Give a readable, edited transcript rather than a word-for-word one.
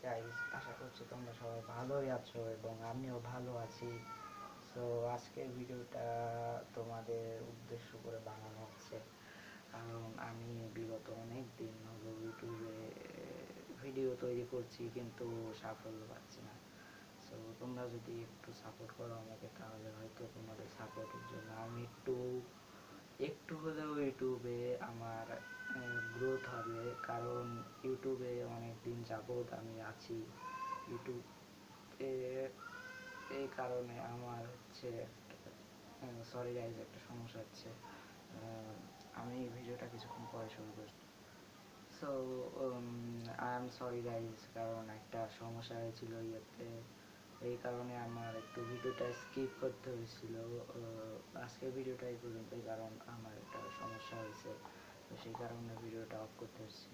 Guys, আশা করছি তোমরা সবাই ভালোই আছো এবং আমিও ভালো আছি। সো আজকের ভিডিওটা তোমাদের উদ্দেশ্য করে বানানো হচ্ছে, কারণ আমি বিগত অনেক দিন হলো ইউটিউবে ভিডিও তৈরি করছি কিন্তু সাফল্য পাচ্ছি না। সো তোমরা যদি একটু সাপোর্ট করো আমাকে, তাহলে হয়তো তোমাদের সাপোর্টের জন্য আমি একটু একটু হলেও ইউটিউবে আমার গ্রোথ হবে। কারণ ইউটিউবে অনেক দিন যাবৎ আমি আছি ইউটিউব এই কারণে আমার হচ্ছে সরি গাইজ, একটা সমস্যা হচ্ছে। আমি ভিডিওটা কিছুক্ষণ পরে শুরু করছি। So I am sorry guys, কারণ একটা সমস্যা হয়েছিল ইয়েতে, এই কারণে আমার একটু ভিডিওটা স্কিপ করতে হয়েছিল। আজকের ভিডিওটা এই পর্যন্তই, কারণ আমার একটা সমস্যা হয়েছে, তো সেই কারণে ভিডিওটা অফ করতে হচ্ছে।